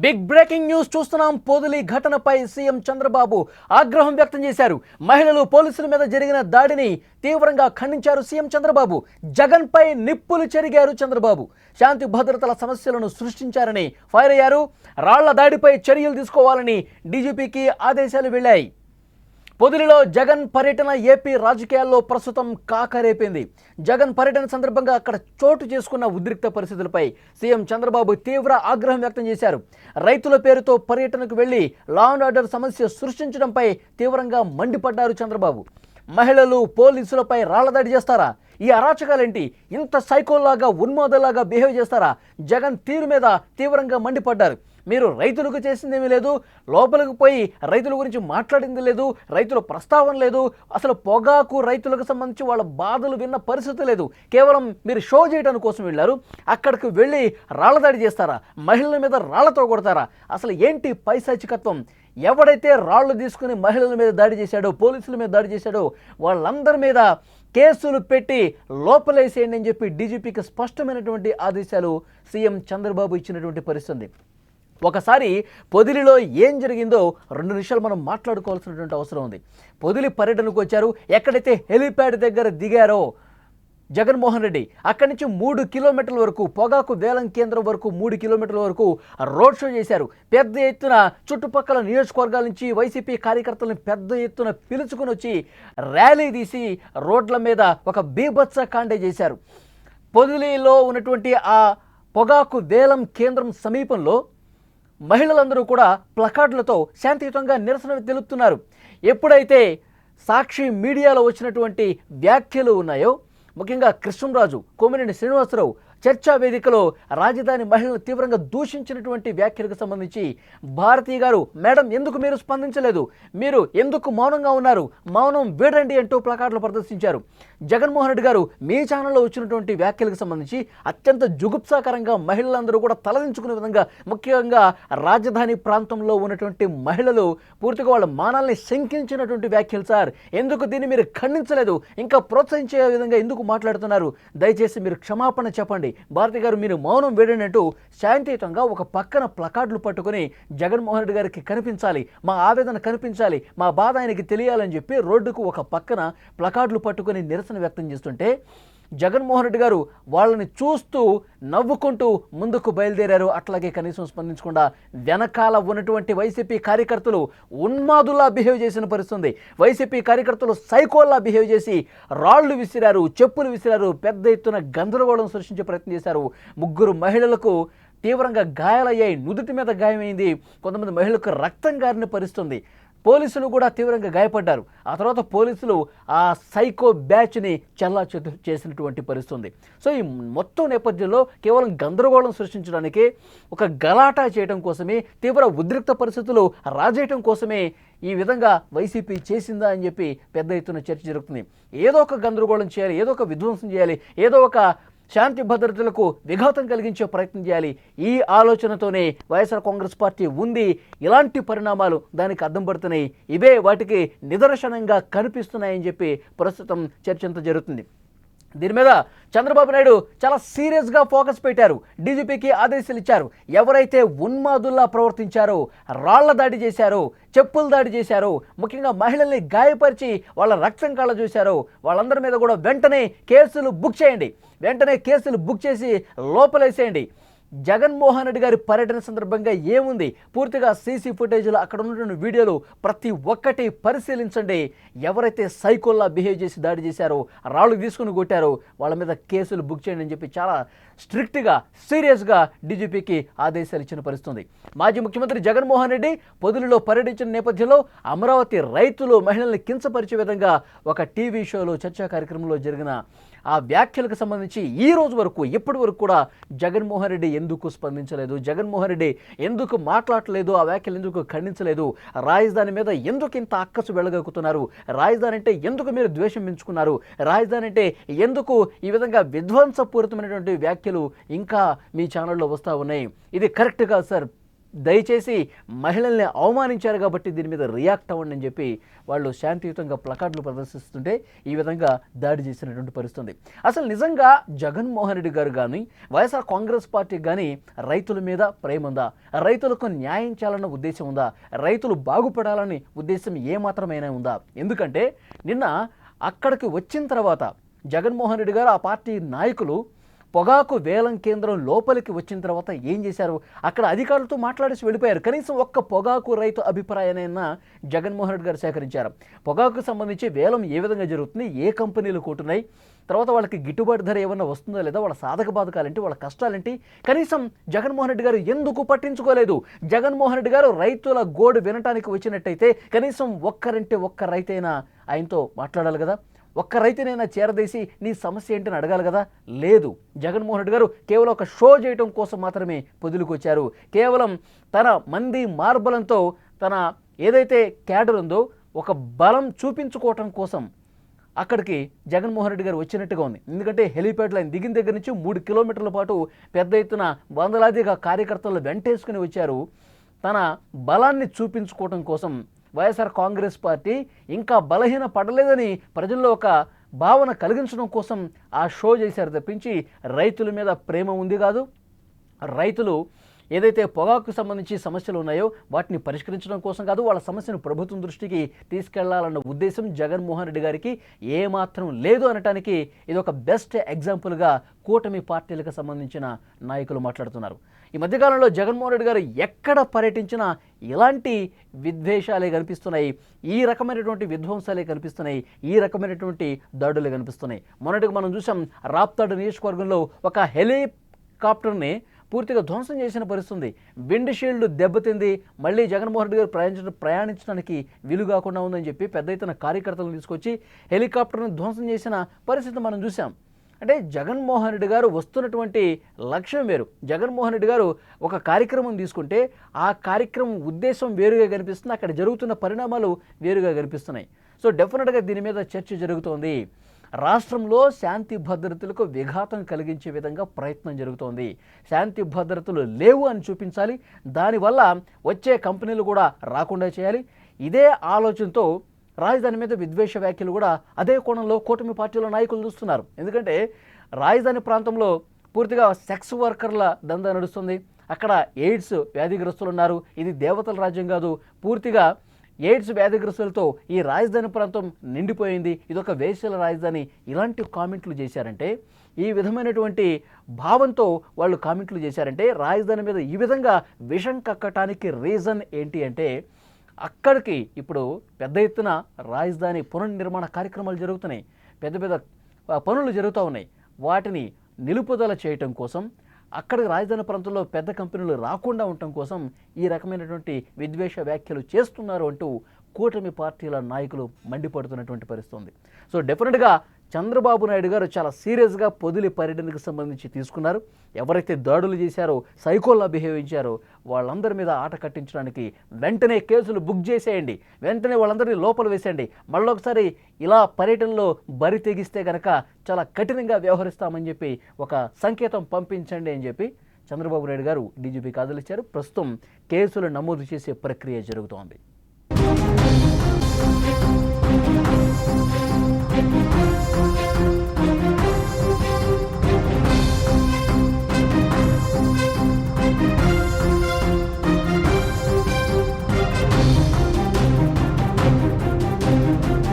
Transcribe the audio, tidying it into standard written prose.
Big breaking news చూస్తున్నాం. పొదిలి ఘటనపై CM Chandrababu ఆగ్రహం వ్యక్తం చేశారు. మహిళలు పోలీసుల మీద జరిగిన దాడిని తీవ్రంగా ఖండించారు సీఎం చంద్రబాబు. జగన్ పై నిప్పులు చెరిగారు చంద్రబాబు. శాంతి భద్రతల సమస్యలను సృష్టించారని ఫైర్ అయ్యారు. రాళ్ల దాడిపై చర్యలు తీసుకోవాలని డీజీపీకి ఆదేశాలు వెళ్లాయి. పొదిలిలో జగన్ పర్యటన ఏపీ రాజకీయాల్లో ప్రస్తుతం కాకరేపింది. జగన్ పర్యటన సందర్భంగా అక్కడ చోటు చేసుకున్న ఉద్రిక్త పరిస్థితులపై సీఎం చంద్రబాబు తీవ్ర ఆగ్రహం వ్యక్తం చేశారు. రైతుల పేరుతో పర్యటనకు వెళ్లి లా అండ్ ఆర్డర్ సమస్య సృష్టించడంపై తీవ్రంగా మండిపడ్డారు చంద్రబాబు. మహిళలు పోలీసులపై రాళ్లదాడి చేస్తారా? ఈ అరాచకాలేంటి? ఇంత సైకోల్లాగా ఉన్మాదలాగా బిహేవ్ చేస్తారా? జగన్ తీరు మీద తీవ్రంగా మండిపడ్డారు. మీరు రైతులకు చేసిందేమీ లేదు, లోపలికి పోయి రైతుల గురించి మాట్లాడింది లేదు, రైతుల ప్రస్తావన లేదు, అసలు పొగాకు రైతులకు సంబంధించి వాళ్ళ బాధలు విన్న పరిస్థితి లేదు. కేవలం మీరు షో చేయడానికి కోసం వెళ్ళారు. అక్కడికి వెళ్ళి రాళ్లదాడి చేస్తారా? మహిళల మీద రాళ్లతో కొడతారా? అసలు ఏంటి పైశాచికత్వం? ఎవడైతే రాళ్లు తీసుకుని మహిళల మీద దాడి చేశాడో, పోలీసుల మీద దాడి చేశాడో వాళ్ళందరి మీద కేసులు పెట్టి లోపలేసేయండి అని చెప్పి డీజీపీకి స్పష్టమైనటువంటి ఆదేశాలు సీఎం చంద్రబాబు ఇచ్చినటువంటి పరిస్థితి. ఒకసారి పొదిలిలో ఏం జరిగిందో 2 నిమిషాలు మనం మాట్లాడుకోవాల్సినటువంటి అవసరం ఉంది. పొదిలి పర్యటనకు వచ్చారు. ఎక్కడైతే హెలిప్యాడ్ దగ్గర దిగారో జగన్మోహన్ రెడ్డి, అక్కడి నుంచి 3 కిలోమీటర్ల వరకు, పొగాకు వేలం కేంద్రం వరకు 3 కిలోమీటర్ల వరకు రోడ్ షో చేశారు. పెద్ద ఎత్తున చుట్టుపక్కల నియోజకవర్గాల నుంచి వైసీపీ కార్యకర్తలను పెద్ద ఎత్తున పిలుచుకుని వచ్చి ర్యాలీ తీసి రోడ్ల మీద ఒక బీభత్స కాండే చేశారు. పొదిలిలో ఉన్నటువంటి ఆ పొగాకు వేలం కేంద్రం సమీపంలో మహిళలందరూ కూడా ప్లకార్డులతో శాంతియుతంగా నిరసన తెలుపుతున్నారు. ఎప్పుడైతే సాక్షి మీడియాలో వచ్చినటువంటి వ్యాఖ్యలు ఉన్నాయో, ముఖ్యంగా కృష్ణంరాజు, కోమినేని శ్రీనివాసరావు చర్చా వేదికలో రాజధాని మహిళలను తీవ్రంగా దూషించినటువంటి వ్యాఖ్యలకు సంబంధించి భారతి గారు, మేడం ఎందుకు మీరు స్పందించలేదు? మీరు ఎందుకు మౌనంగా ఉన్నారు? మౌనం వీడండి అంటూ ప్లకార్డులు ప్రదర్శించారు. జగన్మోహన్ రెడ్డి గారు మీ ఛానల్లో వచ్చినటువంటి వ్యాఖ్యలకు సంబంధించి అత్యంత జుగుప్సాకరంగా మహిళలందరూ కూడా తలదించుకునే విధంగా, ముఖ్యంగా రాజధాని ప్రాంతంలో ఉన్నటువంటి మహిళలు పూర్తిగా వాళ్ళ మానాల్ని శంకించినటువంటి వ్యాఖ్యలు. సార్, ఎందుకు దీన్ని మీరు ఖండించలేదు? ఇంకా ప్రోత్సహించే విధంగా ఎందుకు మాట్లాడుతున్నారు? దయచేసి మీరు క్షమాపణ చెప్పండి. భారతి గారు, మీరు మౌనం వేడినట్టు శాంతియుతంగా ఒక పక్కన ప్లకార్డులు పట్టుకుని జగన్మోహన్ రెడ్డి గారికి కనిపించాలి, మా ఆవేదన కనిపించాలి, మా బాధ ఆయనకి తెలియాలని చెప్పి రోడ్డుకు ఒక పక్కన ప్లకార్డులు పట్టుకుని నిరసన వ్యక్తం చేస్తుంటే జగన్మోహన్ రెడ్డి గారు వాళ్ళని చూస్తూ నవ్వుకుంటూ ముందుకు బయలుదేరారు. అట్లాగే కనీసం స్పందించకుండా వెనకాల ఉన్నటువంటి వైసీపీ కార్యకర్తలు ఉన్మాదుల్లా బిహేవ్ చేసిన పరిస్థితుంది. వైసీపీ కార్యకర్తలు సైకోల్లా బిహేవ్ చేసి రాళ్లు విసిరారు, చెప్పులు విసిరారు, పెద్ద ఎత్తున గందరగోళం సృష్టించే ప్రయత్నం చేశారు. 3 మహిళలకు తీవ్రంగా గాయాలయ్యాయి, నుదుటి మీద గాయమైంది, కొంతమంది మహిళలకు రక్తం గారిన పరిస్థితుంది. పోలీసులు కూడా తీవ్రంగా గాయపడ్డారు. ఆ తర్వాత పోలీసులు ఆ సైకో బ్యాచ్ని చెల్లాచెదురు చేసినటువంటి పరిస్థితుంది. సో ఈ మొత్తం నేపథ్యంలో కేవలం గందరగోళం సృష్టించడానికి, ఒక గలాటా చేయడం కోసమే, తీవ్ర ఉద్రిక్త పరిస్థితులు రాజేయటం కోసమే ఈ విధంగా వైసీపీ చేసిందా అని చెప్పి పెద్ద ఎత్తున చర్చ జరుగుతుంది. ఏదో ఒక గందరగోళం చేయాలి, ఏదో ఒక విధ్వంసం చేయాలి, ఏదో ఒక శాంతి భద్రతలకు విఘాతం కలిగించే ప్రయత్నం చేయాలి. ఈ ఆలోచనతోనే వైఎస్ఆర్ కాంగ్రెస్ పార్టీ ఉంది. ఇలాంటి పరిణామాలు దానికి అద్దం పడుతున్నాయి. ఇవే వాటికి నిదర్శనంగా కనిపిస్తున్నాయని చెప్పి ప్రస్తుతం చర్చ అంతా జరుగుతుంది. దీని మీద చంద్రబాబు నాయుడు చాలా సీరియస్గా ఫోకస్ పెట్టారు. డీజీపీకి ఆదేశాలు ఇచ్చారు. ఎవరైతే ఉన్మాదుల్లా ప్రవర్తించారో, రాళ్ల దాడి చేశారో, చెప్పులు దాడి చేశారో, ముఖ్యంగా మహిళల్ని గాయపరిచి వాళ్ళ రక్తం కళ్ళ చూశారో వాళ్ళందరి మీద కూడా వెంటనే కేసులు బుక్ చేయండి. వెంటనే కేసులు బుక్ చేసి లోపలేసేయండి. జగన్మోహన్ రెడ్డి గారి పర్యటన సందర్భంగా ఏముంది? పూర్తిగా సీసీ ఫుటేజ్లో అక్కడ ఉన్నటువంటి వీడియోలు ప్రతి ఒక్కటి పరిశీలించండి. ఎవరైతే సైకోల్లా బిహేవ్ చేసి దాడి చేశారో, రాళ్ళు తీసుకుని కొట్టారో వాళ్ళ మీద కేసులు బుక్ చేయండి అని చెప్పి చాలా స్ట్రిక్ట్గా, సీరియస్గా డీజీపీకి ఆదేశాలు ఇచ్చిన పరిస్థితుంది. మాజీ ముఖ్యమంత్రి జగన్మోహన్ రెడ్డి పొదిలిలో పర్యటించిన నేపథ్యంలో అమరావతి రైతులు మహిళల్ని కించపరిచే విధంగా ఒక టీవీ షోలో, చర్చా కార్యక్రమంలో జరిగిన ఆ వ్యాఖ్యలకు సంబంధించి ఈ రోజు వరకు, ఇప్పటి వరకు కూడా జగన్మోహన్ రెడ్డి ఎందుకు స్పందించలేదు? జగన్మోహన్ రెడ్డి ఎందుకు మాట్లాడలేదు? ఆ వ్యాఖ్యలు ఎందుకు ఖండించలేదు? రాజధాని మీద ఎందుకు ఇంత అక్కసు వెళ్ళగక్కుతున్నారు? రాజధాని అంటే ఎందుకు మీరు ద్వేషం పెంచుకున్నారు? రాజధాని అంటే ఎందుకు ఈ విధంగా విధ్వంసపూరితమైనటువంటి వ్యాఖ్యలు ఇంకా మీ ఛానల్లో వస్తూ ఉన్నాయి? ఇది కరెక్ట్ కాదు సార్. దయచేసి మహిళల్ని అవమానించారు కాబట్టి దీని మీద రియాక్ట్ అవ్వండి అని చెప్పి వాళ్ళు శాంతియుతంగా ప్లకార్డులు ప్రదర్శిస్తుంటే ఈ విధంగా దాడి చేసినటువంటి పరిస్థితుంది. అసలు నిజంగా జగన్మోహన్ రెడ్డి గారు కానీ వైఎస్ఆర్ కాంగ్రెస్ పార్టీకి కానీ రైతుల మీద ప్రేమ ఉందా, రైతులకు న్యాయం చేయాలన్న ఉద్దేశం ఉందా, రైతులు బాగుపడాలని ఉద్దేశం ఏమాత్రమైనా ఉందా? ఎందుకంటే నిన్న అక్కడికి వచ్చిన తర్వాత జగన్మోహన్ రెడ్డి గారు ఆ పార్టీ నాయకులు పొగాకు వేలం కేంద్రం లోపలికి వచ్చిన తర్వాత ఏం చేశారు? అక్కడ అధికారులతో మాట్లాడేసి వెళ్ళిపోయారు. కనీసం ఒక్క పొగాకు రైతు అభిప్రాయానైనా జగన్మోహన్ రెడ్డి గారు సేకరించారు. పొగాకు సంబంధించి వేలం ఏ విధంగా జరుగుతుంది, ఏ కంపెనీలు కొంటున్నాయి, తర్వాత వాళ్ళకి గిట్టుబాటు ధర ఏమన్నా వస్తుందో లేదా, వాళ్ళ సాధక బాధకాలేంటి, వాళ్ళ కష్టాలేంటి, కనీసం జగన్మోహన్ రెడ్డి గారు ఎందుకు పట్టించుకోలేదు? జగన్మోహన్ రెడ్డి గారు రైతుల గోడు వినటానికి వచ్చినట్టయితే కనీసం ఒక్క రైతైనా ఆయనతో మాట్లాడాలి కదా, ఒక్క రైతునైనా చేరదీసి నీ సమస్య ఏంటని అడగాలి కదా. లేదు, జగన్మోహన్ రెడ్డి గారు కేవలం ఒక షో చేయడం కోసం మాత్రమే పొదులుకు వచ్చారు. కేవలం తన మంది మార్బలంతో తన ఏదైతే క్యాడర్ ఉందో ఒక బలం చూపించుకోవటం కోసం అక్కడికి జగన్మోహన్ రెడ్డి గారు వచ్చినట్టుగా ఉంది. ఎందుకంటే హెలీప్యాడ్ లైన్ దిగిన దగ్గర నుంచి 3 కిలోమీటర్ల పాటు పెద్ద ఎత్తున వందలాదిగా కార్యకర్తలు వెంటేసుకుని వచ్చారు. తన బలాన్ని చూపించుకోవటం కోసం వైఎస్ఆర్ కాంగ్రెస్ పార్టీ ఇంకా బలహీన పడలేదని ప్రజల్లో ఒక భావన కలిగించడం కోసం ఆ షో చేశారు తప్పించి రైతుల మీద ప్రేమ ఉంది కాదు. రైతులు ఏదైతే పొగాకు సంబంధించి సమస్యలు ఉన్నాయో వాటిని పరిష్కరించడం కోసం కాదు, వాళ్ళ సమస్యను ప్రభుత్వం దృష్టికి తీసుకెళ్లాలన్న ఉద్దేశం జగన్మోహన్ రెడ్డి గారికి ఏమాత్రం లేదు అనటానికి ఇది ఒక బెస్ట్ ఎగ్జాంపుల్గా కూటమి పార్టీలకు సంబంధించిన నాయకులు మాట్లాడుతున్నారు. ఈ మధ్యకాలంలో జగన్మోహన్ రెడ్డి గారు ఎక్కడ పర్యటించినా ఇలాంటి విద్వేషాలే కనిపిస్తున్నాయి, ఈ రకమైనటువంటి విధ్వంసాలే కనిపిస్తున్నాయి, ఈ రకమైనటువంటి దాడులే కనిపిస్తున్నాయి. మొన్నటికి మనం చూసాం రాప్తాడు నియోజకవర్గంలో ఒక హెలికాప్టర్ని పూర్తిగా ధ్వంసం చేసిన పరిస్థితుంది. విండ్ షీల్డ్ దెబ్బతింది, మళ్ళీ జగన్మోహన్ రెడ్డి గారు ప్రయాణించడానికి వీలు కాకుండా ఉందని చెప్పి పెద్ద ఎత్తున కార్యకర్తలను తీసుకొచ్చి హెలికాప్టర్ను ధ్వంసం చేసిన పరిస్థితి మనం చూసాం. అంటే జగన్మోహన్ రెడ్డి గారు వస్తున్నటువంటి లక్ష్యం వేరు. జగన్మోహన్ రెడ్డి గారు ఒక కార్యక్రమం తీసుకుంటే ఆ కార్యక్రమం ఉద్దేశం వేరుగా కనిపిస్తుంది, అక్కడ జరుగుతున్న పరిణామాలు వేరుగా కనిపిస్తున్నాయి. సో డెఫినెట్గా దీని మీద చర్చ జరుగుతోంది. రాష్ట్రంలో శాంతి భద్రతలకు విఘాతం కలిగించే విధంగా ప్రయత్నం జరుగుతోంది. శాంతి భద్రతలు లేవు అని చూపించాలి, దానివల్ల వచ్చే కంపెనీలు కూడా రాకుండా చేయాలి. ఇదే ఆలోచనతో రాజధాని మీద విద్వేష వ్యాఖ్యలు కూడా అదే కోణంలో కూటమి పార్టీల నాయకులు చూస్తున్నారు. ఎందుకంటే రాజధాని ప్రాంతంలో పూర్తిగా సెక్స్ వర్కర్ల దందా నడుస్తుంది. అక్కడ ఎయిడ్స్ వ్యాధిగ్రస్తులు ఉన్నారు. ఇది దేవతల రాజ్యం కాదు, పూర్తిగా ఎయిడ్స్ వ్యాధిగ్రస్తులతో ఈ రాజధాని ప్రాంతం నిండిపోయింది, ఇదొక వేశ్యల రాజధాని. ఇలాంటి కామెంట్లు చేశారంటే, ఈ విధమైనటువంటి భావంతో వాళ్ళు కామెంట్లు చేశారంటే రాజధాని మీద ఈ విధంగా విషం కక్కటానికి రీజన్ ఏంటి అంటే, అక్కడికి ఇప్పుడు పెద్ద ఎత్తున రాజధాని పునర్నిర్మాణ కార్యక్రమాలు జరుగుతున్నాయి, పెద్ద పెద్ద పనులు జరుగుతూ ఉన్నాయి. వాటిని నిలుపుదల చేయటం కోసం, అక్కడికి రాజధాని ప్రాంతంలో పెద్ద కంపెనీలు రాకుండా ఉండటం కోసం ఈ రకమైనటువంటి విద్వేష వ్యాఖ్యలు చేస్తున్నారు అంటూ కూటమి పార్టీల నాయకులు మండిపడుతున్నటువంటి పరిస్థితి. సో డెఫినెట్గా చంద్రబాబు నాయుడు గారు చాలా సీరియస్గా పొదిలి పర్యటనకు సంబంధించి తీసుకున్నారు. ఎవరైతే దాడులు చేశారో, సైకోల్లా బిహేవ్ చేశారో వాళ్ళందరి మీద ఆట కట్టించడానికి వెంటనే కేసులు బుక్ చేసేయండి, వెంటనే వాళ్ళందరినీ లోపల వేసేయండి. మళ్ళొకసారి ఇలా పర్యటనలో బరి తెగిస్తే కనుక చాలా కఠినంగా వ్యవహరిస్తామని చెప్పి ఒక సంకేతం పంపించండి అని చెప్పి చంద్రబాబు నాయుడు గారు డీజీపీకి ఆదేశించారు. ప్రస్తుతం కేసులు నమోదు చేసే ప్రక్రియ జరుగుతోంది.